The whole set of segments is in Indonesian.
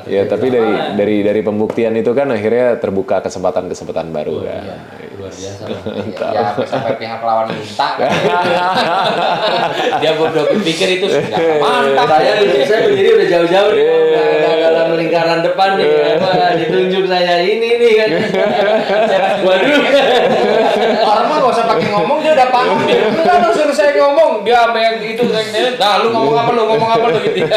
Ya, tapi dari pembuktian itu kan akhirnya terbuka kesempatan baru kan. Iya, luar biasa. Ya, sampai pihak lawan minta. Dia bodoh pikir itu sudah mantap. Saya berdiri udah jauh-jauh dalam lingkaran depan nih. Ditunjuk saya ini nih kan. Waduh. Orang mah nggak usah pakai ngomong, dia udah paham. Dia langsung suruh saya ngomong, dia apa yang itu. Nah, lu ngomong apa lu gitu.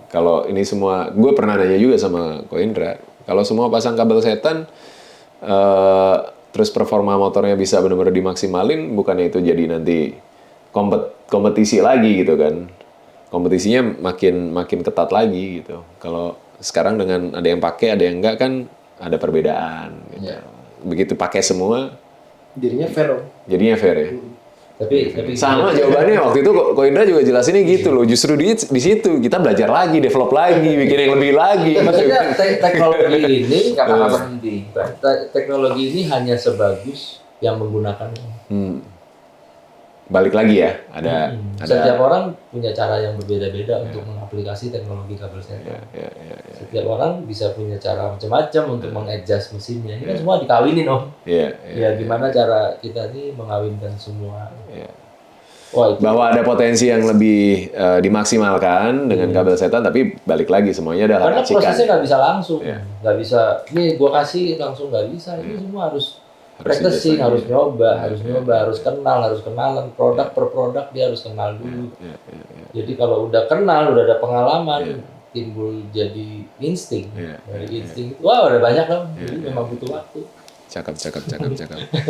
Kalau ini semua, gue pernah nanya juga sama Ko Indra, kalau semua pasang kabel setan, terus performa motornya bisa benar-benar dimaksimalin, bukannya itu jadi nanti kompetisi lagi gitu kan? Kompetisinya makin ketat lagi gitu. Kalau sekarang dengan ada yang pakai, ada yang enggak kan ada perbedaan. Gitu. Ya. Begitu pakai semua, Jadinya fair om. jadinya fair ya. Tapi Sama jawabannya waktu itu Ko Indra juga jelasinnya gitu loh. Justru di situ kita belajar lagi, develop lagi, bikin yang lebih lagi. maksudnya teknologi ini nggak pernah berhenti. Teknologi ini hanya sebagus yang menggunakannya. Balik lagi ya, ada Setiap orang punya cara yang berbeda-beda untuk mengaplikasi teknologi kabel setan. Setiap orang bisa punya cara macam-macam untuk mengadjust mesinnya. Ini kan semua dikawinin om. Ya gimana cara kita nih mengawinkan semua. Wah, itu. Bahwa ada potensi yang lebih dimaksimalkan dengan kabel setan, tapi balik lagi semuanya adalah Karena racikan. prosesnya nggak bisa langsung, nggak bisa. Ini gua kasih langsung nggak bisa. Ini semua harus practicing, harus nyoba, harus kenalan produk per produk dia harus kenal dulu. Jadi kalau udah kenal, udah ada pengalaman, timbul jadi insting. Dari insting, wah udah banyak dong. Jadi memang butuh waktu. Cakep.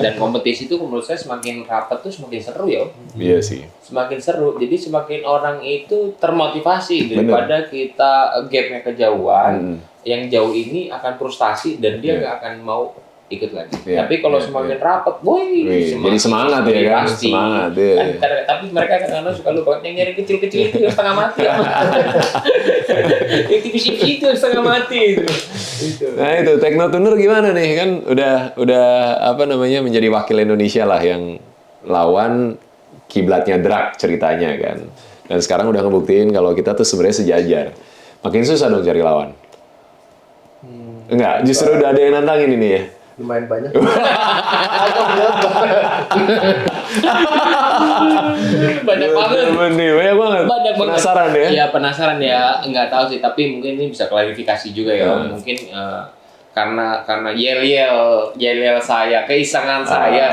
Dan kompetisi itu menurut saya semakin rapat tuh semakin seru ya. Iya sih. Semakin seru. Jadi semakin orang itu termotivasi daripada kita gapnya kejauhan. Yang jauh ini akan frustasi dan dia nggak akan mau ikut lagi. Tapi kalau semakin rapat, jadi semangat ya kan? Pasti. Semangat ya. Tapi mereka kadang-kadang suka lupa yang nyari kecil-kecil itu yang setengah mati. Yang tipis-tipis itu yang setengah mati itu. Nah itu Teknotuner gimana nih kan udah apa namanya menjadi wakil Indonesia lah yang lawan kiblatnya drag ceritanya kan. Dan sekarang udah ngebuktiin kalau kita tuh sebenarnya sejajar. Makin susah dong cari lawan. Enggak, justru udah ada yang nantangin ini ya. Lumayan banyak. Banyak banget. Banyak banget. Penasaran ya? Iya penasaran ya, nggak tahu sih. Tapi mungkin ini bisa klarifikasi juga ya. Mungkin karena yel saya, keisengan saya,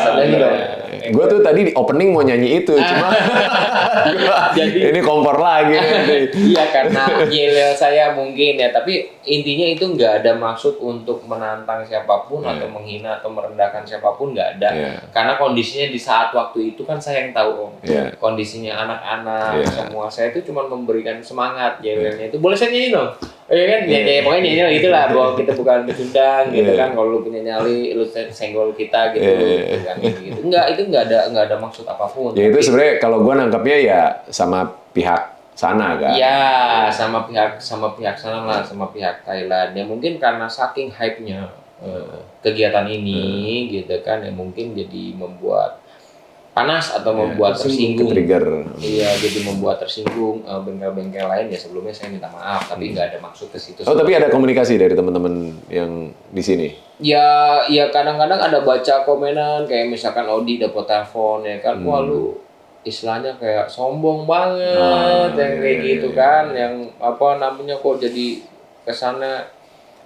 Gue tuh tadi di opening mau nyanyi itu, cuma jadi ini kompor lagi. Iya karena yel saya mungkin ya, tapi intinya itu nggak ada maksud untuk menantang siapapun atau menghina atau merendahkan siapapun, nggak ada. Karena kondisinya di saat waktu itu kan saya yang tahu om. Kondisinya anak-anak semua, saya itu cuma memberikan semangat yelnya itu. Boleh saya nyanyi dong? Iya kan, ya pokoknya nyanyi gitulah bahwa kita bukan pecundang gitu kan. Kalau lu punya nyali, lu senggol kita gitu, gitu. Enggak, itu enggak ada maksud apapun. Ya itu sebenarnya kalau gue nangkepnya ya sama pihak sana kan. Iya, sama pihak sana lah, sama pihak Thailand. Ya mungkin karena saking hype-nya kegiatan ini gitu kan, ya mungkin jadi membuat panas atau membuat tersinggung. Trigger. Iya, jadi membuat tersinggung bengkel-bengkel lain ya. Sebelumnya saya minta maaf, tapi nggak ada maksud ke situ. Oh, tapi ada komunikasi dari teman-teman yang di sini? Ya kadang-kadang ada baca komenan kayak misalkan Odi dapat telepon ya kan, wah lu istilahnya kayak sombong banget yang kayak gitu kan, yang apa namanya kok jadi kesannya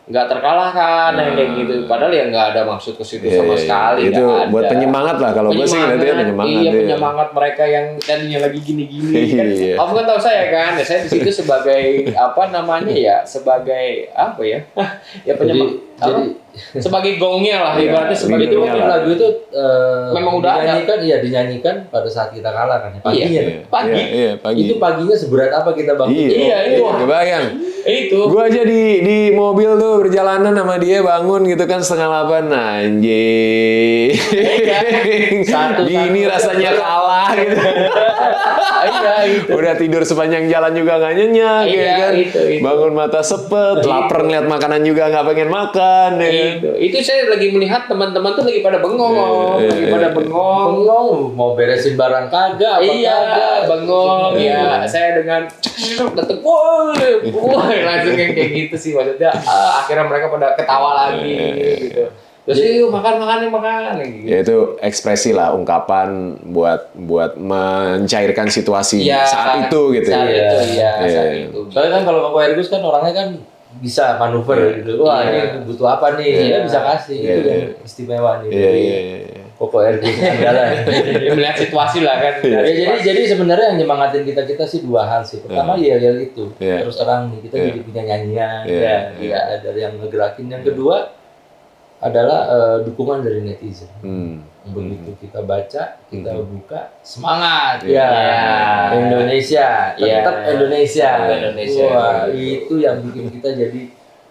nggak terkalahkan yang kayak gitu, padahal ya nggak ada maksud ke situ sama sekali. Itu buat penyemangat lah kalau gue sih nanti ya penyemangat. Iya, penyemangat mereka yang tadinya lagi gini-gini kan. Kamu kan tahu saya kan, ya saya di situ sebagai apa namanya ya, sebagai apa ya? Ya Jadi sebagai gongnya lah, Iya, ibaratnya sebagai itu Lindungnya kan lah. lagu itu Memang udah ada. dinyanyikan pada saat kita kalah kan ya. Paginya. Iya. Pagi. Iya, pagi. Itu paginya seberat apa kita bangun? Iya, iya. Kebayang. Itu. Gue aja di mobil tuh berjalanan sama dia bangun gitu kan 7:30 anjing. Gini rasanya kalah gitu. Iya, itu. Udah tidur sepanjang jalan juga nggak nyenyak Iya, ya kan. itu. Bangun mata sepet, lapar ngeliat makanan juga nggak pengen makan ya kan. Itu saya lagi melihat teman-teman tuh lagi pada bengong, lagi pada bengong. Bengong, mau beresin barang kagak, apa Iya, kagak. bengong ya. Saya dengan dateng, woi, langsung kayak gitu sih maksudnya. Akhirnya mereka pada ketawa lagi gitu. Terus yuk makan gitu. Ya itu ekspresi lah, ungkapan buat mencairkan situasi Iya, saat itu gitu. Saat ya. itu, iya, Iya. saat itu. Soalnya kan kalau Koko Ergus kan orangnya kan bisa manuver gitu. Wah, Iya. ini butuh apa nih? Iya. Dia bisa kasih. Iya, Itu yang iya. istimewa nih. Iya, iya, iya. Koko Ergus andalan. Ya, melihat situasi lah kan. Iya. Ya, jadi sebenarnya yang nyemangatin kita sih dua hal sih. Pertama ya itu. Iya. Terus terang nih kita Iya. jadi punya nyanyian. Iya. Ya, ada yang ngegerakin. Yang kedua adalah dukungan dari netizen. Begitu kita baca, kita buka, semangat Iya. ya Indonesia, Iya. tetap Indonesia. Indonesia. Wah, itu yang bikin kita jadi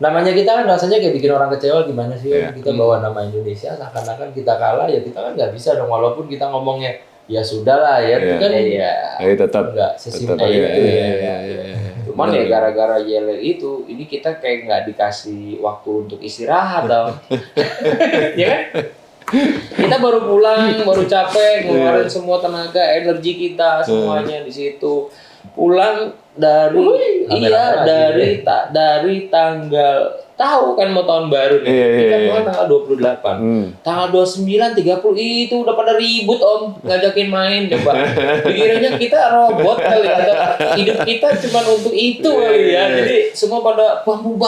namanya kita kan rasanya kayak bikin orang kecewa gimana sih Iya. kita bawa nama Indonesia seakan-akan kita kalah ya kita kan nggak bisa dong walaupun kita ngomongnya ya sudahlah ya itu Iya. kan Iya. Tapi tetap nggak sesimpel tetap, itu iya, ya. iya, iya, iya. Cuman ya gara-gara Yele itu, ini kita kayak nggak dikasih waktu untuk istirahat dong. Ya kan? Kita baru pulang, baru capek, ngeluarin semua tenaga, energi kita semuanya di situ. Pulang dari dari tanggal tahu kan mau tahun baru nih. Iya, iya, Kita iya. pulang tanggal 28. Tanggal 29, 30 itu udah pada ribut Om, ngajakin main coba. Pikirannya kita robot kali atau hidup kita cuma untuk itu kali ya. Jadi semua pada bambu.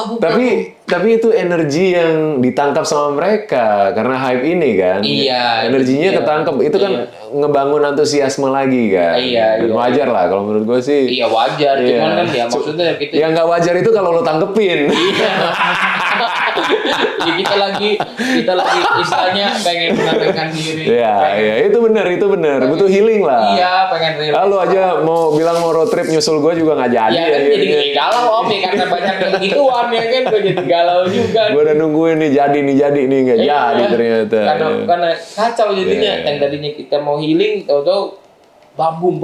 Tapi itu energi yang ditangkap sama mereka karena hype ini kan. Iya, Energinya iya. ketangkep. Itu kan ngebangun antusiasme lagi kan. Iya, Dan iya. wajar lah kalau menurut gue sih. Iya wajar, Iya. cuman kan ya maksudnya kita Yang nggak wajar itu kalau lo tanggepin. ya kita lagi istilahnya pengen menenangkan diri. Iya, iya, itu benar. Butuh healing lah. Iya, pengen relax. Lalu aja mau bilang mau road trip nyusul gue juga nggak jadi. Ya kan jadi galau Om ya karena banyak yang gituan ya kan gue jadi galau juga. Gue udah nungguin nih jadi nih nggak jadi ternyata. Karena kacau jadinya. Iya. Yang tadinya kita mau healing tahu-tahu bambung.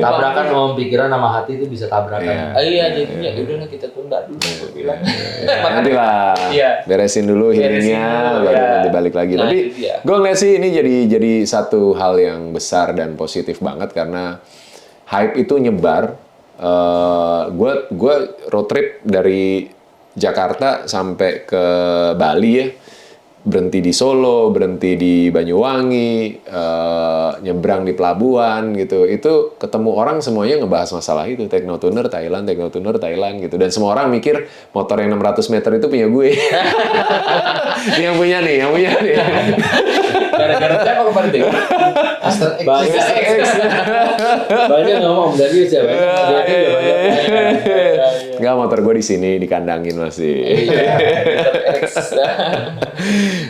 Tabrakan sama pikiran sama hati itu bisa tabrakan. Iya. Iya jadinya udahlah kita tunda dulu gue bilang. Nanti lah, Iya. beresin dulu healingnya, Beresin dulu, baru ya. nanti balik lagi. Nah, Tapi itu dia. gue ngeliat sih ini jadi satu hal yang besar dan positif banget karena hype itu nyebar. Gue road trip dari Jakarta sampai ke Bali ya, berhenti di Solo, berhenti di Banyuwangi, nyebrang di pelabuhan gitu. Itu ketemu orang semuanya ngebahas masalah itu, Teknotuner Thailand gitu. Dan semua orang mikir motor yang 600 meter itu punya gue. yang punya nih. Gara-gara siapa kemarin tuh? Master X. Banyak ngomong dari siapa? Enggak, motor gue di sini dikandangin masih.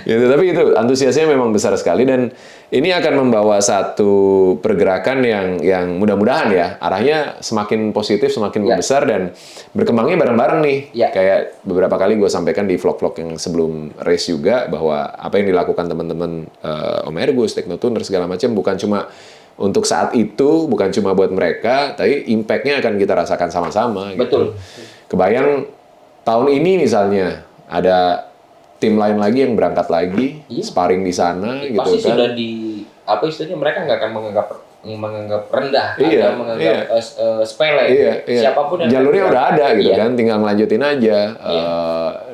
Gitu, tapi itu antusiasnya memang besar sekali dan ini akan membawa satu pergerakan yang mudah-mudahan ya arahnya semakin positif, semakin membesar dan berkembangnya bareng-bareng nih. Ya. Kayak beberapa kali gue sampaikan di vlog-vlog yang sebelum race juga bahwa apa yang dilakukan teman-teman Om Ergus, Teknotuner segala macam bukan cuma untuk saat itu, bukan cuma buat mereka, tapi impact-nya akan kita rasakan sama-sama. Betul. Gitu. Kebayang tahun ini misalnya ada tim lain lagi yang berangkat lagi, sparring di sana, gitu Pasti kan? sudah di apa istilahnya mereka nggak akan menganggap rendah Iya, atau menganggap sepele. Iya. Siapapun yang Jalurnya udah ada gitu Iya. kan, tinggal ngelanjutin aja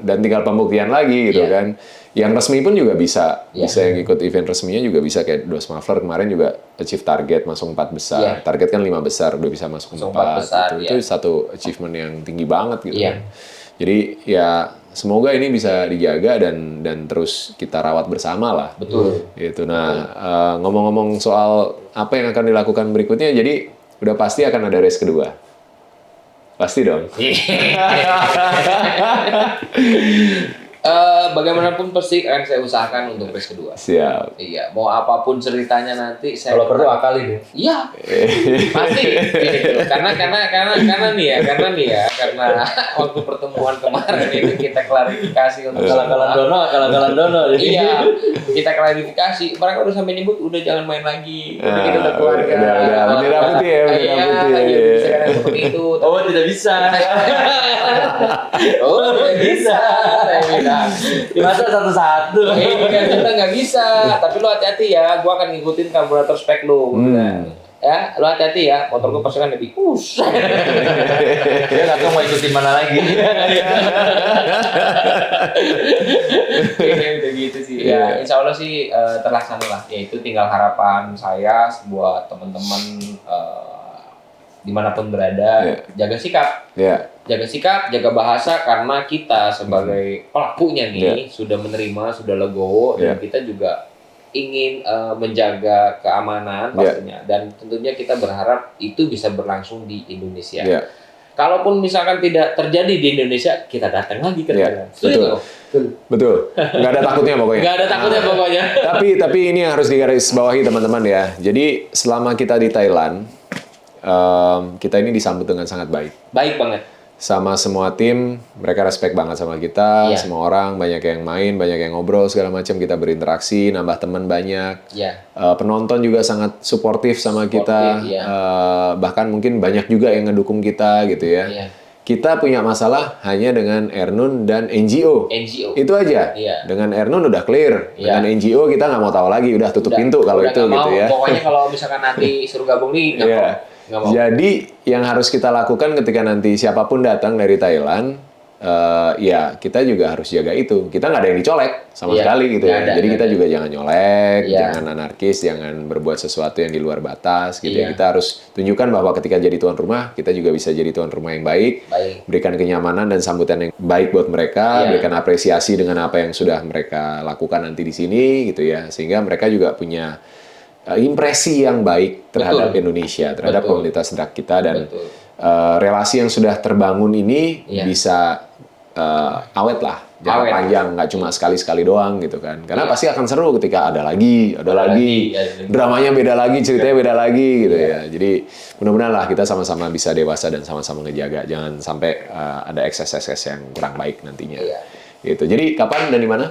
dan tinggal pembuktian lagi gitu Iya. kan. Yang resmi pun juga bisa Iya. yang ikut event resminya juga bisa kayak Dos Mavler kemarin juga achieve target masuk 4 besar. Iya. Target kan 5 besar, udah bisa masuk Masuk 4 4 besar, gitu. iya. Itu satu achievement yang tinggi banget gitu Iya. kan. Jadi ya semoga ini bisa dijaga dan terus kita rawat bersama lah. Betul. Gitu. Nah, ngomong-ngomong soal apa yang akan dilakukan berikutnya, jadi udah pasti akan ada race kedua. Pasti dong. Bagaimanapun pasti akan saya usahakan untuk race kedua. Siap. Iya, mau apapun ceritanya nanti saya Kalau perlu akali deh. iya, pasti gitu. Karena waktu pertemuan kemarin itu kita klarifikasi untuk Akal-akalan dono. iya, kita klarifikasi. Mereka udah sampai nyebut udah jangan main lagi. Udah kita udah keluarga. Udah bendera putih ya, bendera Iya, putih. iya, bisa kan seperti itu. Oh, tidak bisa. Oh, tidak bisa. Saya bilang. Masa satu-satu. Iya, kita nggak bisa. Tapi lu hati-hati ya. Gua akan ngikutin karburator spek lu. Ya, lu hati-hati ya. Motor gua pasti kan lebih push. Dia nggak tahu mau ikutin mana lagi. Udah gitu sih. Ya, insya Allah sih terlaksana lah. Ya itu tinggal harapan saya buat teman-teman dimanapun berada, jaga sikap. Jaga sikap, jaga bahasa karena kita sebagai pelakunya nih sudah menerima, sudah legowo dan kita juga ingin menjaga keamanan pastinya dan tentunya kita berharap itu bisa berlangsung di Indonesia. Kalaupun misalkan tidak terjadi di Indonesia, kita datang lagi ke Thailand. Betul. Nggak ada takutnya pokoknya. Nggak ada takutnya pokoknya. Tapi ini yang harus digarisbawahi teman-teman ya. Jadi selama kita di Thailand, kita ini disambut dengan sangat baik. Baik banget. Sama semua tim, mereka respect banget sama kita. Semua orang, banyak yang main, banyak yang ngobrol, segala macam. Kita berinteraksi, nambah teman banyak. Penonton juga sangat suportif sama kita. Bahkan mungkin banyak juga yang ngedukung kita gitu ya. Kita punya masalah hanya dengan Ernun dan NGO. Itu aja. Dengan Ernun udah clear. Dengan NGO kita nggak mau tahu lagi. Udah tutup pintu kalau itu gitu ya. Pokoknya kalau misalkan nanti suruh gabung nih, nggak mau. Jadi yang harus kita lakukan ketika nanti siapapun datang dari Thailand, ya kita juga harus jaga itu. Kita nggak ada yang dicolek sama sekali gitu ya. Jadi kita juga jangan nyolek, jangan anarkis, jangan berbuat sesuatu yang di luar batas gitu ya. Kita harus tunjukkan bahwa ketika jadi tuan rumah, kita juga bisa jadi tuan rumah yang baik. Berikan kenyamanan dan sambutan yang baik buat mereka, berikan apresiasi dengan apa yang sudah mereka lakukan nanti di sini gitu ya. Sehingga mereka juga punya impresi yang baik terhadap Indonesia, terhadap komunitas drag kita dan relasi yang sudah terbangun ini bisa awet lah, jangka panjang, nggak cuma sekali-sekali doang gitu kan. Karena pasti akan seru ketika ada lagi, dramanya beda lagi, ceritanya beda lagi gitu ya. Jadi mudah-mudahan lah kita sama-sama bisa dewasa dan sama-sama ngejaga, jangan sampai ada ekses-ekses yang kurang baik nantinya. Gitu. Jadi kapan dan di mana?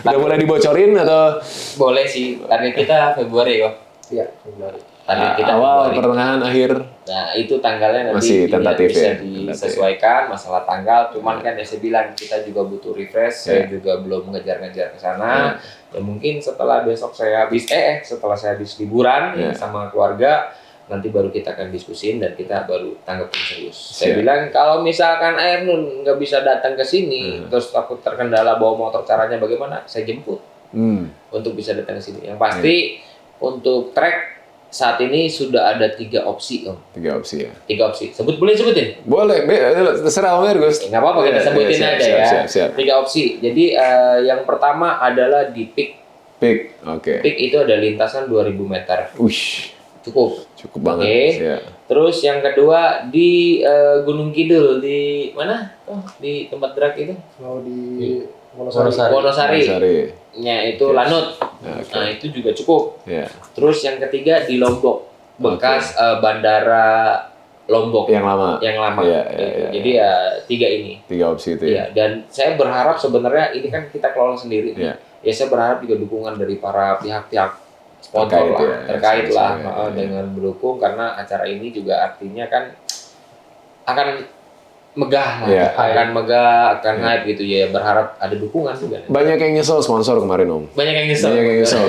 Udah mulai dibocorin atau? Boleh sih. Target kita Februari kok. Iya, Februari. Target kita awal, Februari. Pertengahan, akhir. Nah, itu tanggalnya nanti masih tentatif bisa ya? disesuaikan masalah tanggal. Cuman kan ya saya bilang kita juga butuh refresh. Saya juga belum ngejar-ngejar ke sana. Ya mungkin setelah besok saya setelah saya habis liburan sama keluarga, nanti baru kita akan diskusin dan kita baru tanggapin serius. Saya bilang kalau misalkan Ernun nggak bisa datang ke sini, terus takut terkendala bawa motor, caranya bagaimana? Saya jemput untuk bisa datang ke sini. Yang pasti untuk track saat ini sudah ada 3 opsi Om. 3 opsi ya. 3 opsi. Boleh sebutin? Boleh, terserah Om Ergus. Nggak apa-apa kita sebutin aja ya. Siap. 3 opsi. Jadi yang pertama adalah di Peak. Oke. Peak itu ada lintasan 2000 meter. Ush. Cukup banget. Terus yang kedua di Gunung Kidul di mana? Di tempat drag itu? Mau di Wonosari. Ya itu Lanut. Nah itu juga cukup. Terus yang ketiga di Lombok, bekas bandara Lombok yang lama. Jadi ya 3 ini. 3 opsi itu ya. Dan saya berharap sebenarnya ini kan kita kelola sendiri. Ya saya berharap juga dukungan dari para pihak-pihak sponsor terkait lah dengan mendukung karena acara ini juga artinya kan akan megah lah, akan hype gitu ya, berharap ada dukungan juga. Banyak yang nyesel sponsor kemarin Om. Banyak yang nyesel.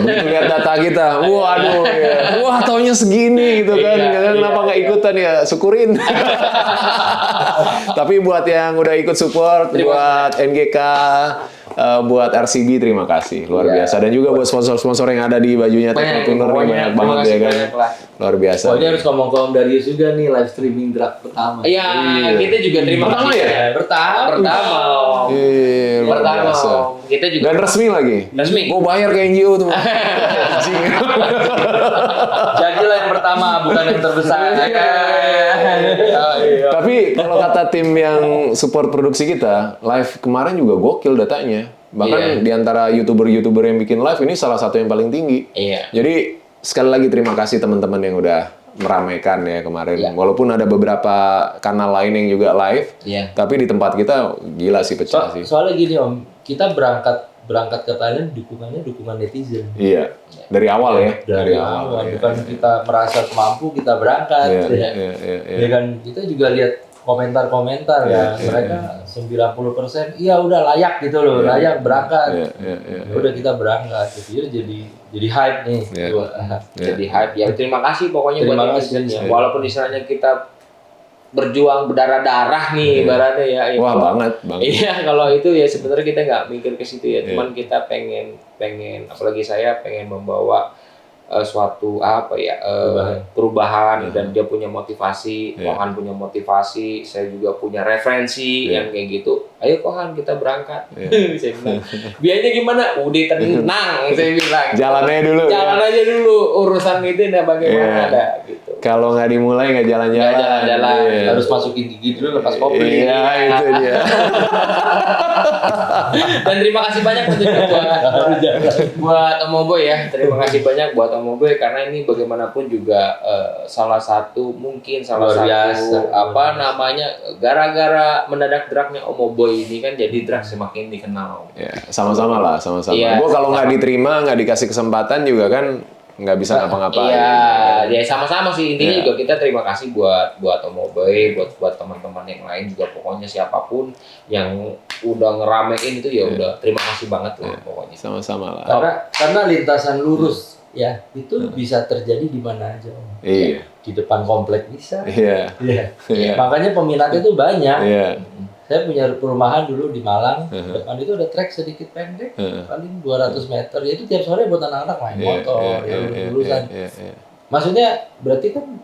Begitu lihat data kita, waduh ya, wah taunya segini gitu kan, kenapa nggak ikutan ya, syukurin. Tapi buat yang udah ikut support, buat NGK, buat RCB terima kasih luar biasa, dan juga buat sponsor-sponsor yang ada di bajunya Teknotuner banyak banget ya kan, luar biasa. Pokoknya harus ngomong ke Om Darius juga nih, live streaming drag pertama. Iya, kita juga terima kasih ya. Pertama. Kita juga. Dan resmi lagi. Resmi. Mau bayar ke NGO tuh. Jadilah yang pertama, bukan yang terbesar. Tapi kalau kata tim yang support produksi kita, live kemarin juga gokil datanya. Bahkan di antara YouTuber-YouTuber yang bikin live ini salah satu yang paling tinggi. Iya. Jadi sekali lagi terima kasih teman-teman yang udah meramaikan ya kemarin. Walaupun ada beberapa kanal lain yang juga live, tapi di tempat kita gila sih pecah sih. Soalnya gini Om, kita berangkat ke Thailand dukungan netizen. Iya, dari awal ya. Dari awal, bukan kita merasa mampu kita berangkat. Ya kan, kita juga lihat komentar-komentar ya, mereka 90% iya udah layak gitu loh, layak berangkat. Udah kita berangkat, gitu. Jadi hype nih. Jadi hype ya. Terima kasih pokoknya buat netizen ya. Walaupun istilahnya kita berjuang berdarah-darah nih ibaratnya ya. Wah banget. Iya, kalau itu ya sebenarnya kita nggak mikir ke situ ya. Cuman kita pengen apalagi saya pengen membawa suatu perubahan dan dia punya motivasi, Kohan punya motivasi, saya juga punya referensi yang kayak gitu. Ayo Kohan kita berangkat. Saya bilang, biayanya gimana? Udah tenang, saya bilang. Jalan aja dulu. Urusan itu bagaimana ada gitu. Kalau nggak dimulai nggak jalan-jalan. Harus masukin gigi dulu lepas kopi. Iya, itu dia. Dan terima kasih banyak buat Om Boy ya. Terima kasih banyak buat Om Boy karena ini bagaimanapun juga salah satu gara-gara mendadak dragnya Om Boy ini kan jadi drag semakin dikenal. Ya, sama-sama lah. Iya, Gua kalau nggak diterima, nggak dikasih kesempatan juga kan nggak bisa ngapa-ngapain. Iya, sama-sama sih intinya juga kita terima kasih buat Om Boy, buat teman-teman yang lain juga pokoknya siapapun yang udah ngeramein itu ya udah terima kasih banget lah pokoknya. Sama-sama lah. Karena lintasan lurus ya itu bisa terjadi di mana aja Om. Iya. Di depan komplek bisa. Iya. Makanya peminatnya tuh banyak. Iya. Saya punya perumahan dulu di Malang, depan itu ada trek sedikit pendek, paling 200 meter. Ya itu tiap sore buat anak-anak main motor, lulusan. Maksudnya berarti kan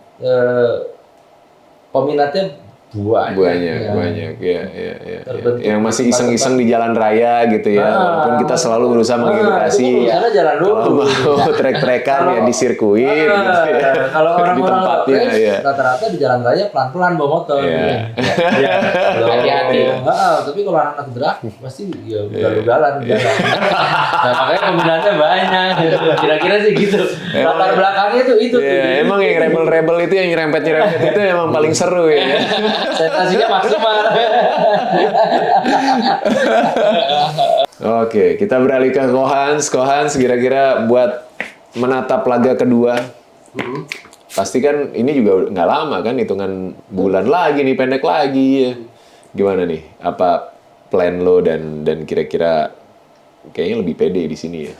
peminatnya banyak. Iya. Yang masih iseng-iseng di jalan raya gitu ya. Walaupun kita selalu berusaha mengedukasi. Karena jalan dulu. Kalau mau trek-trekan ya di sirkuit gitu ya. Kalau di tempatnya ya. Rata-rata di jalan raya pelan-pelan bawa motor. Hati-hati. Tapi kalau anak-anak drag pasti ya ugal-ugalan. Nah, makanya peminatnya banyak. Kira-kira sih gitu. Latar belakangnya itu. Emang yang rebel-rebel itu yang nyerempet-nyerempet itu emang paling seru ya. Sensasinya maksimal. Oke, kita beralih ke Kohans. Kira-kira buat menatap laga kedua. Pasti kan ini juga nggak lama kan, hitungan bulan lagi nih, pendek lagi ya. Gimana nih? Apa plan lo dan kira-kira kayaknya lebih pede di sini ya?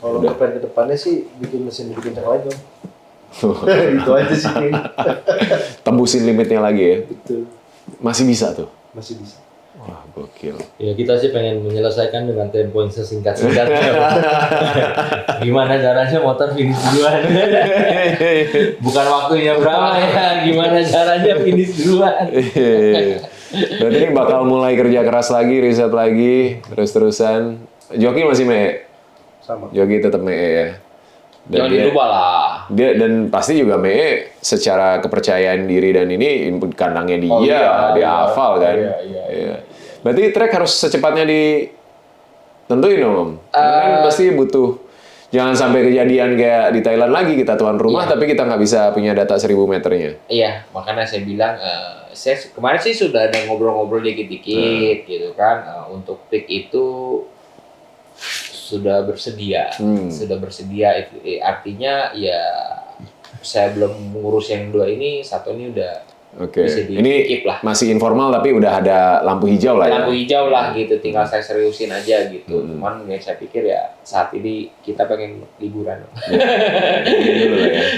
Kalau plan ke depannya sih bikin mesin lebih kencang lagi Om. Itu aja sih. Tembusin limitnya lagi ya? Betul. Masih bisa tuh? Masih bisa. Wah, gokil. Ya kita sih pengen menyelesaikan dengan tempo yang sesingkat-singkatnya. Gimana caranya motor finish duluan? Bukan waktunya berapa ya, gimana caranya finish duluan? Berarti ini bakal mulai kerja keras lagi, riset lagi, terus-terusan. Joki masih mee? Sama. Joki tetap mee ya? Dan Jangan dilupa lah. Dia dan pasti juga Mee secara kepercayaan diri dan ini input kandangnya dia hafal kan. Iya. Berarti track harus secepatnya ditentuin dong, Om. Karena kan pasti butuh. Jangan sampai kejadian kayak di Thailand lagi kita tuan rumah tapi kita nggak bisa punya data 1000 meternya. Iya, makanya saya bilang saya kemarin sih sudah ada ngobrol-ngobrol dikit-dikit gitu kan untuk pick itu sudah bersedia, artinya ya saya belum mengurus yang dua ini, satu ini udah bisa di-keep lah. Masih informal tapi udah ada lampu hijau lah lampu hijau lah gitu, tinggal saya seriusin aja gitu. Cuman ya saya pikir ya saat ini kita pengen liburan.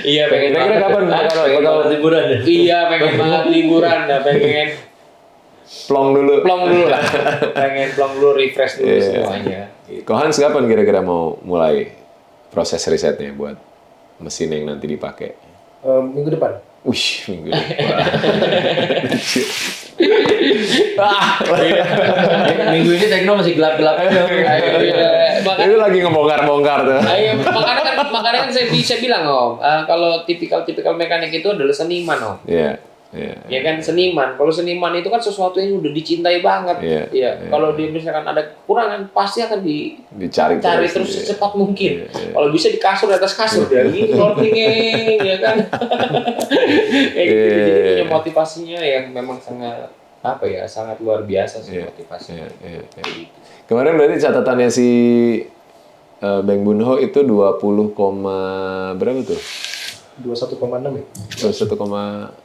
Iya pengen banget. Kapan bakal liburan? Iya pengen banget liburan, pengen plong dulu lah. Pengen plong dulu, refresh dulu semuanya. Kohans kapan kira-kira mau mulai proses risetnya buat mesin yang nanti dipakai? Minggu depan. Wih, minggu ini. Minggu ini Tekno masih gelap-gelap aja. Itu lagi ngebongkar-bongkar tuh. Ayo, makanya kan saya bilang Om, kalau tipikal mekanik itu adalah seniman Om. Iya. Ya kan seniman. Kalau seniman itu kan sesuatu yang udah dicintai banget. Iya. Kalau dia misalkan ada kekurangan pasti akan Dicari terus secepat mungkin. Kalau bisa di kasur, di atas kasur ya gitu floatingnya ya kan. Kayak gitu. Jadi punya motivasinya yang memang sangat luar biasa sih motivasinya. Kemarin berarti catatannya si Beng Bunho itu 20, berapa tuh? 21,6 ya. 21,6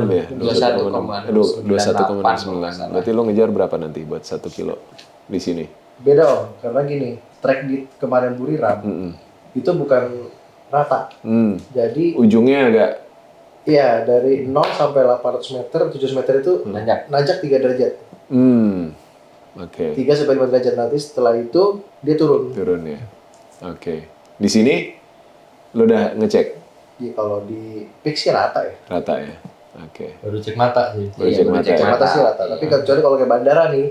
ya? 21,9. Berarti lo ngejar berapa nanti buat 1 kilo di sini? Beda Om, karena gini, track di kemarin Buriram itu bukan rata. Jadi ujungnya agak iya, dari 0 sampai 800 meter, 700 meter itu nanjak 3 derajat. Oke. 3 sampai 5 derajat, nanti setelah itu dia turun. Turun ya. Oke. Di sini lo udah ngecek? Iya, kalau di peak sih rata ya. Rata ya. Oke. Baru cek mata sih. Baru cek mata. Cek mata sih rata. Tapi kecuali kalau kayak bandara nih,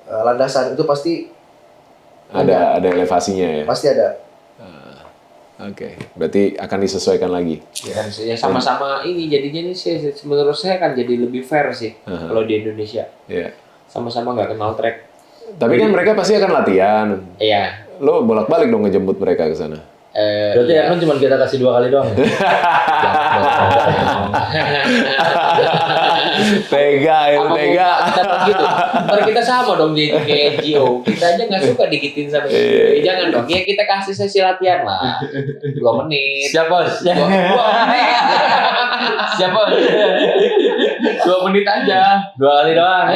landasan itu pasti ada elevasinya ya. Pasti ada. Oke. Berarti akan disesuaikan lagi. Ya sama-sama ini jadinya nih menurut saya kan jadi lebih fair sih kalau di Indonesia. Iya. Sama-sama nggak kenal track. Tapi kan mereka pasti akan latihan. Iya. Lo bolak-balik dong ngejemput mereka ke sana. Berarti ya kan cuma kita kasih 2 kali doang. Tega. Gitu. Ntar kita sama dong di kayak Gio. Kita aja nggak suka digitin sama Gio. Jangan dong. Ya kita kasih sesi latihan lah. 2 menit. Siap bos. 2 menit. Siap bos. 2 menit aja. 2 kali doang.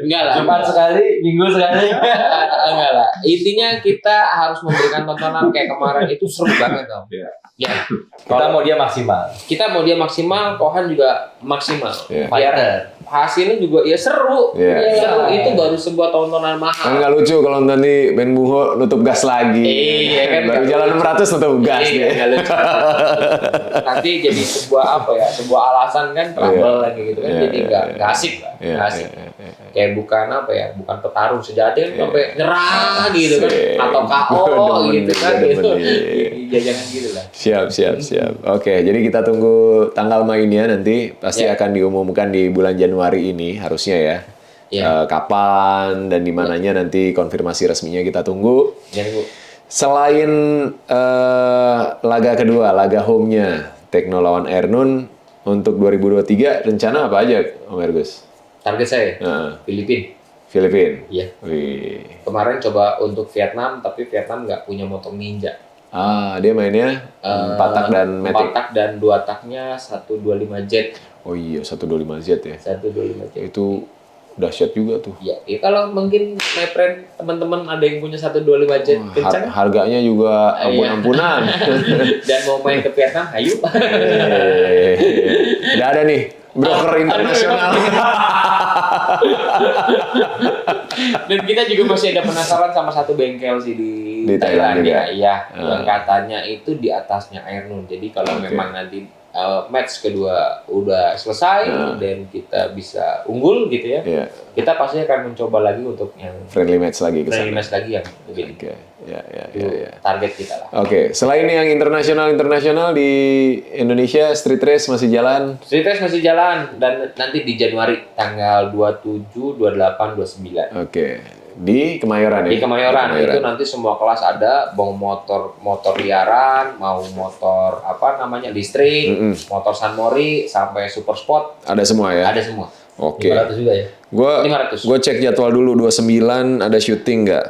Enggak lah. Jumat sekali, Minggu sekali. Enggak lah. Intinya kita harus memberikan tontonan kayak kemarin itu seru banget dong. Ya. Kita mau dia maksimal. Kohan juga maksimal. Iya. Biar hasilnya juga ya seru. Iya. Seru itu baru sebuah tontonan mahal. Kan nggak lucu kalau nanti Ben Bunho nutup gas lagi. Iya kan. Baru jalan 600 nutup gas. Iya, nggak lucu. Nanti jadi sebuah alasan kan trouble lagi gitu kan. Jadi nggak asik lah. Nggak asik. Kayak bukan petarung sejati kan sampai nyerah gitu kan atau KO gitu kan gitu. Jangan gitu lah. Siap. Oke, jadi kita tunggu tanggal mainnya nanti pasti akan diumumkan di bulan Januari ini harusnya ya. Kapan dan di mananya nanti konfirmasi resminya kita tunggu. Selain laga kedua, laga home-nya Tekno lawan Airnoon untuk 2023 rencana apa aja Om Ergus? Target saya Filipina. Iya. Wih. Kemarin coba untuk Vietnam, tapi Vietnam nggak punya motor Ninja. Dia mainnya 4 tak dan Matic. 4 tak dan 2 taknya 125 Jet. Oh iya, 125 Jet ya. 125 Jet. Itu dahsyat juga tuh. Ya, kalau mungkin my friend teman-teman ada yang punya 125 Jet kencang. Harganya juga ampun-ampunan. Dan mau main ke Vietnam, ayo. Udah ada nih broker internasional. Dan kita juga masih ada penasaran sama satu bengkel sih di Thailand ya. Iya, yang katanya itu di atasnya Airnoon. Jadi kalau memang nanti match kedua udah selesai dan kita bisa unggul gitu ya. Kita pasti akan mencoba lagi untuk yang friendly match lagi yang lebih. Target kita lah. Oke, selain yang internasional di Indonesia street race masih jalan. Street race masih jalan dan nanti di Januari tanggal 27, 28, 29. Oke. Di Kemayoran ya? Di Kemayoran. Itu nanti semua kelas ada, mau motor liaran, mau motor listrik, motor Sunmori sampai super sport. Ada semua ya? Ada semua. Oke. 500 juga ya? Gue cek jadwal dulu, 29 ada syuting nggak?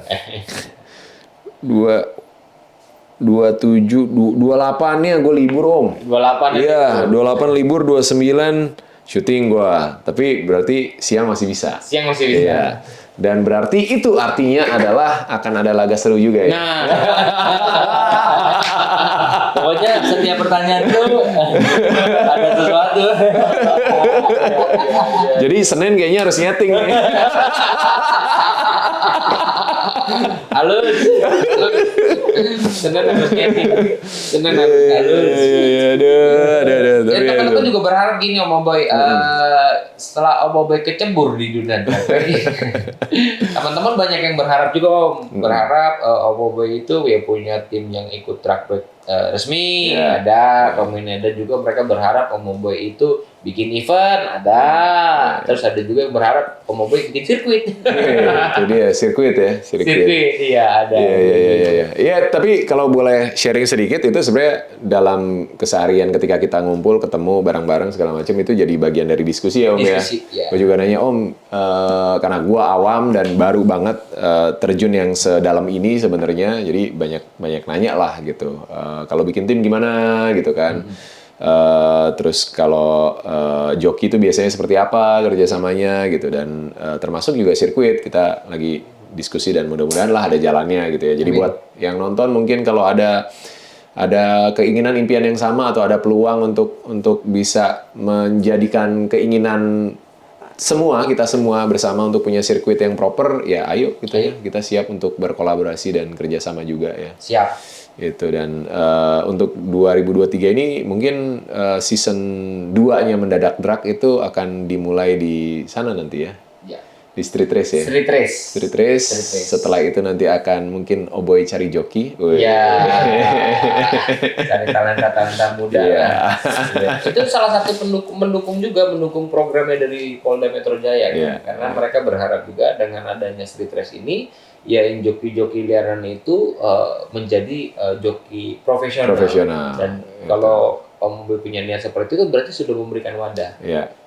27, 28 nih gue libur Om. 28 Iya, 28 libur, 29 syuting gue. Tapi berarti siang masih bisa. Siang masih bisa. Iya. Dan berarti itu artinya adalah akan ada laga seru juga ya. Nah. Pokoknya setiap pertanyaan itu ada sesuatu. Jadi Senin kayaknya harus nyeting nih. Halus. Senin harus skating. Senin harus halus. Aduh. Ya, teman-teman juga berharap gini Om Boy, setelah Om Boy kecebur di dunia drag race, teman-teman banyak yang berharap juga Om, berharap Om Boy itu ya punya tim yang ikut drag race resmi, ada, kemudian ada juga mereka berharap Om Boy itu bikin event, ada, terus ada juga yang berharap Om Boy bikin sirkuit. Itu dia sirkuit ya, Sirkuit, iya ada. Iya. Iya, tapi kalau boleh sharing sedikit itu sebenarnya dalam keseharian ketika kita ngumpul, ketemu bareng-bareng segala macam itu jadi bagian dari diskusi ya Om Diskusi, ya. ya. Gue juga nanya Om, karena gua awam dan baru banget terjun yang sedalam ini sebenarnya, jadi banyak nanya lah gitu. Kalau bikin tim gimana gitu kan. Terus kalau joki itu biasanya seperti apa kerjasamanya gitu, dan termasuk juga sirkuit kita lagi diskusi dan mudah-mudahan lah ada jalannya gitu ya. Jadi buat yang nonton mungkin kalau ada keinginan impian yang sama atau ada peluang untuk bisa menjadikan keinginan kita semua bersama untuk punya sirkuit yang proper ya ayo gitu ya, kita siap untuk berkolaborasi dan kerjasama juga ya. Siap. Gitu. Dan untuk 2023 ini mungkin season 2-nya Mendadak Drag itu akan dimulai di sana nanti ya. Ya. Di Street Race ya. Street race. Street Race. Setelah itu nanti akan mungkin Oboy cari joki. Ya. Cari talenta muda. Iya. Itu salah satu mendukung programnya dari Polda Metro Jaya kan? Karena mereka berharap juga dengan adanya Street Race ini ya yang joki-joki liaran itu menjadi joki profesional. Dan kalau Om Boy punya niat seperti itu berarti sudah memberikan wadah.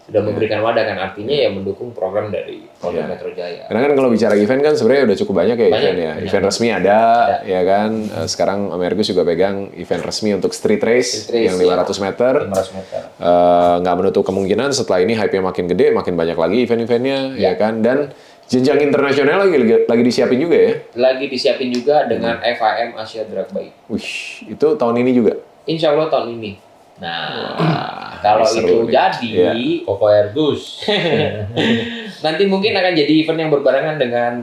Sudah memberikan wadah kan, artinya ya mendukung program dari Polda Metro Jaya. Karena kan kalau bicara event kan sebenarnya udah cukup banyak ya event ya. Event resmi ada ya kan. Sekarang Om Ergus juga pegang event resmi untuk Street Race yang 500 meter. 500 meter. Nggak menutup kemungkinan setelah ini hype-nya makin gede, makin banyak lagi event-eventnya ya kan. Dan jenjang internasional lagi disiapin juga ya? Lagi disiapin juga dengan FIM Asia Drag Bike. Wih, itu tahun ini juga? Insya Allah tahun ini. Nah, kalau itu jadi, Koko Ergus. nanti mungkin akan jadi event yang berbarengan dengan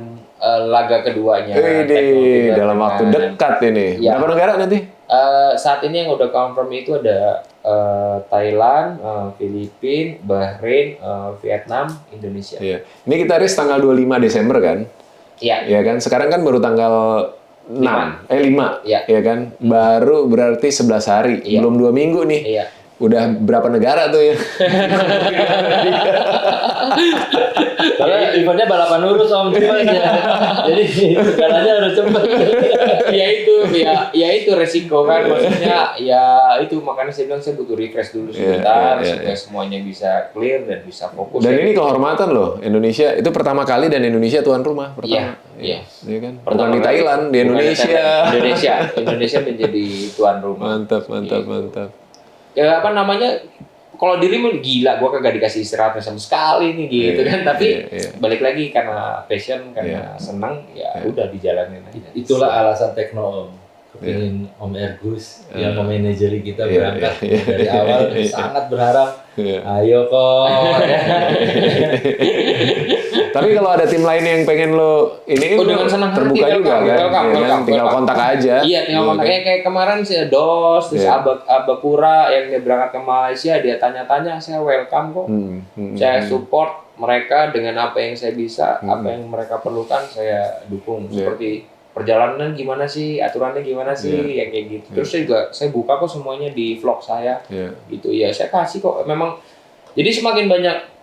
laga keduanya. Dalam waktu dekat ini. Ya. Berapa negara nanti? Saat ini yang udah confirm itu ada Thailand, Filipina, Bahrain, Vietnam, Indonesia. Iya. Ini kita race tanggal 25 Desember kan? Iya. Iya kan? Sekarang kan baru tanggal 5. Iya. Ya kan? Baru berarti 11 hari. Iya. Belum 2 minggu nih. Iya. Udah berapa negara tuh ya? Soalnya eventnya balapan lurus Om jadi segalanya harus cepat. ya itu resiko kan, maksudnya ya itu makanya saya bilang saya butuh refresh dulu sebentar supaya semuanya bisa clear dan bisa fokus. Dan ini kehormatan loh Indonesia, itu pertama kali dan Indonesia tuan rumah pertama. Iya kan? Bukan di Thailand, di Indonesia. Indonesia menjadi tuan rumah. Mantap. Ya apa namanya, kalau dirimu gila, gue kagak dikasih istirahat sama sekali nih gitu kan. Tapi balik lagi karena passion, karena senang, ya udah dijalanin aja. Itulah alasan Tekno Om. Kepingin Om Ergus yang memanajeri kita berangkat dari awal sangat berharap. Ayo kok. Tapi kalau ada tim lain yang pengen lo ini dengan senang terbuka hati, juga kan, welcome. tinggal kontak aja. Iya, tinggal kontak. Kayak kemarin si Dos, terus Abakura yang dia berangkat ke Malaysia, dia tanya-tanya, saya welcome kok. Saya support mereka dengan apa yang saya bisa, apa yang mereka perlukan, saya dukung. Seperti perjalanan gimana sih, aturannya gimana sih, yang kayak gitu. Terus saya buka kok semuanya di vlog saya, gitu ya. Saya kasih kok. Memang, jadi semakin banyak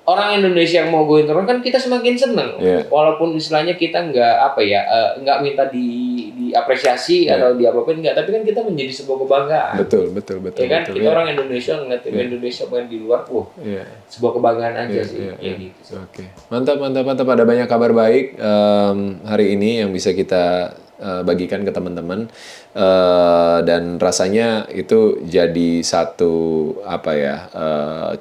orang Indonesia yang mau go internal kan kita semakin seneng, walaupun istilahnya kita nggak minta diapresiasi atau diapa-apain nggak, tapi kan kita menjadi sebuah kebanggaan. Betul. Ya kan kita orang Indonesia ngeliat Indonesia main di luar, sebuah kebanggaan aja sih. Gitu. Oke. Mantap. Ada banyak kabar baik hari ini yang bisa kita bagikan ke teman-teman, dan rasanya itu jadi satu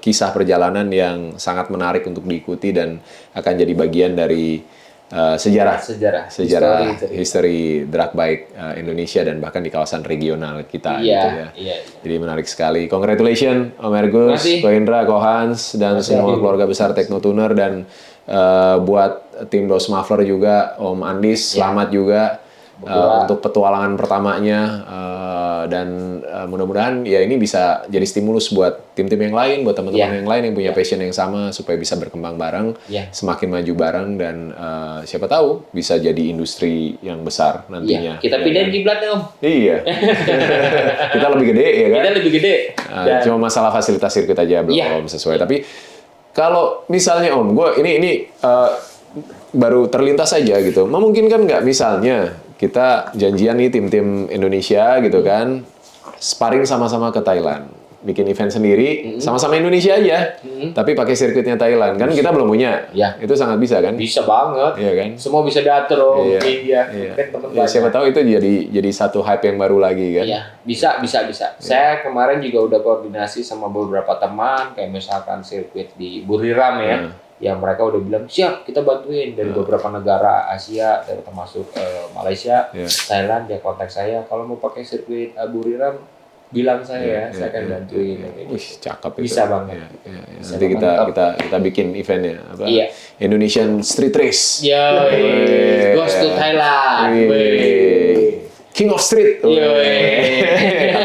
kisah perjalanan yang sangat menarik untuk diikuti dan akan jadi bagian dari sejarah History. history drag bike Indonesia dan bahkan di kawasan regional kita gitu ya. Iya. Jadi menarik sekali. Congratulations Om Ergus, Makasih. Ko Indra, Ko Hans dan semua keluarga besar Teknotuner dan buat tim Dos Muffler juga Om Andis, selamat juga untuk petualangan pertamanya dan mudah-mudahan ya ini bisa jadi stimulus buat tim-tim yang lain, buat teman-teman yang lain yang punya passion yang sama supaya bisa berkembang bareng, semakin maju bareng dan siapa tahu bisa jadi industri yang besar nantinya. Kita pindahin kiblatnya Om. Iya. Kita lebih gede ya kan? Kita lebih gede. Cuma masalah fasilitas sirkuit aja belum sesuai. Tapi kalau misalnya Om, gue ini baru terlintas aja gitu. Memungkinkan nggak misalnya kita janjian nih tim-tim Indonesia gitu kan, sparring sama-sama ke Thailand, bikin event sendiri, sama-sama Indonesia aja, tapi pakai sirkuitnya Thailand kan kita belum punya. Itu sangat bisa kan? Bisa banget. Iya kan? Semua bisa diatur Om. Iya. Ya, siapa tahu itu jadi satu hype yang baru lagi kan? Iya, bisa. Saya kemarin juga udah koordinasi sama beberapa teman, kayak misalkan sirkuit di Buriram ya. Ya mereka udah bilang siap kita bantuin dari beberapa negara Asia, dari termasuk Malaysia, Thailand, dia kontak saya kalau mau pakai sirkuit Buriram bilang saya akan bantuin. Wih, cakep itu. Bisa banget. Bisa nanti kita bikin eventnya apa? Indonesian Street Race. Goes to Thailand. King of Street.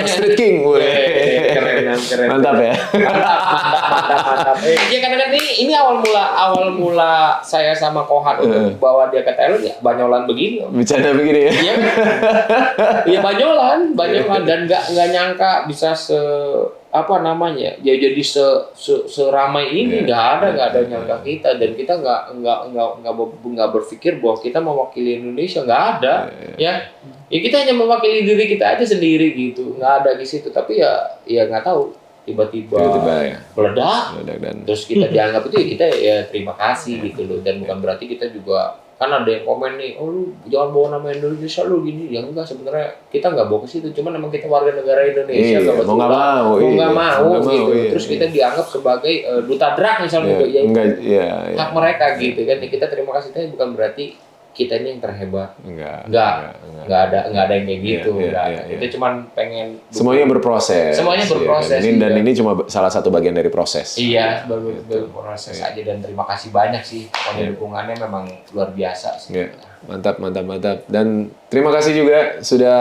Street King. Keren. Mantap ya. Mantap. Ya kadang-kadang ini awal mula saya sama Kohan untuk bawa dia ke Thailand ya banyolan begini. Bercanda begini ya. Iya. Iya banyolan dan nggak nyangka bisa jadi seramai ini. Nggak ada nyangka kita dan kita nggak berpikir bahwa kita mewakili Indonesia, nggak ada ya kita hanya mewakili diri kita aja sendiri gitu, nggak ada di situ. Tapi ya nggak tahu tiba-tiba meledak dan terus kita dianggap itu kita terima kasih gitu loh, dan bukan berarti kita juga kan ada yang komen nih, oh lu jangan bawa nama Indonesia lu gini, ya enggak, sebenarnya kita nggak bawa ke situ, cuman emang kita warga negara Indonesia, mau nggak mau gitu. Terus kita dianggap sebagai duta drag misalnya, hak mereka gitu kan, kita terima kasih, tapi bukan berarti kita ini yang terhebat, nggak ada yang kayak gitu, kita cuman pengen semuanya berproses, ini cuma salah satu bagian dari proses. Iya, berproses aja, dan terima kasih banyak sih, pokoknya dukungannya memang luar biasa sih. Mantap. Dan terima kasih juga sudah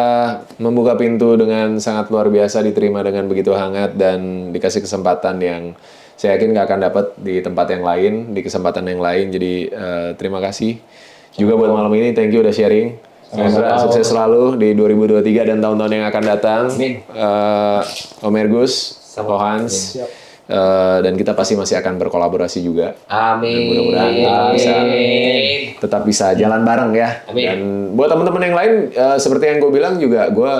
membuka pintu dengan sangat luar biasa, diterima dengan begitu hangat dan dikasih kesempatan yang saya yakin nggak akan dapat di tempat yang lain, di kesempatan yang lain. Jadi terima kasih. Juga buat malam ini, thank you udah sharing. Semoga sukses selalu di 2023 dan tahun-tahun yang akan datang. Om Ergus, Ko Hans, dan kita pasti masih akan berkolaborasi juga. Amin. Dan mudah-mudahan kita tetap bisa jalan bareng ya. Amin. Dan buat teman-teman yang lain, seperti yang gue bilang juga, gue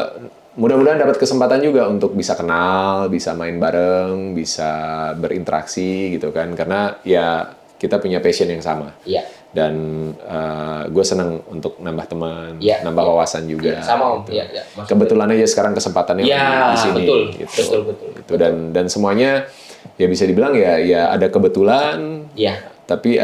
mudah-mudahan dapat kesempatan juga untuk bisa kenal, bisa main bareng, bisa berinteraksi gitu kan. Karena ya kita punya passion yang sama. Iya. Dan gue senang untuk nambah teman, nambah wawasan juga. Sama Om. Gitu. Kebetulan aja sekarang kesempatannya di sini. Betul. Gitu. Dan semuanya ya bisa dibilang ya ada kebetulan. Tapi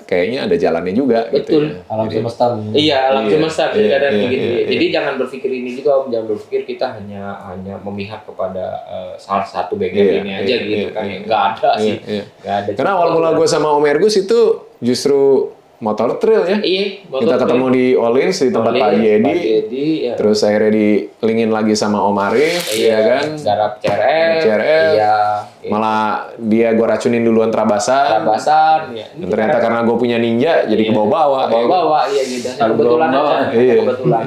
kayaknya ada jalannya juga. Betul. Gitu ya. Alam semesta. Iya, alam semesta kadang begitu. Jadi jangan berpikir ini juga Om, jangan berpikir kita hanya memihak kepada salah satu bagian ini aja gitu kan. Nggak ada sih. Nggak ada. Karena awal mula gue sama Om Ergus itu justru motor trail ya. Kita ketemu di Olins di tempat Pak Yedi. Terus akhirnya dilingin lagi sama Om Arif, ya kan? Garap CRF. Malah dia gue racunin duluan Trabasan. Dan ternyata karena gue punya ninja, jadi kebawa-bawa. Iya gitu. Kebetulan aja. Kebetulan.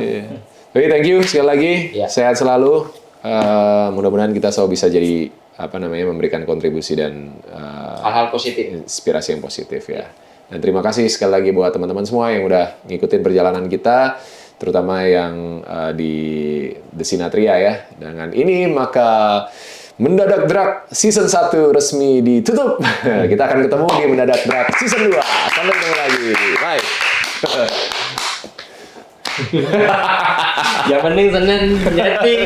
Oke, thank you sekali lagi. Sehat selalu. Mudah-mudahan kita selalu bisa jadi memberikan kontribusi dan hal-hal positif, inspirasi yang positif ya. Dan terima kasih sekali lagi buat teman-teman semua yang udah ngikutin perjalanan kita, terutama yang di The Sinatria ya. Dengan ini maka Mendadak Drag Season 1 resmi ditutup. Kita akan ketemu di Mendadak Drag Season 2. Sampai ketemu lagi. Bye. Yang penting seneng, nyeting.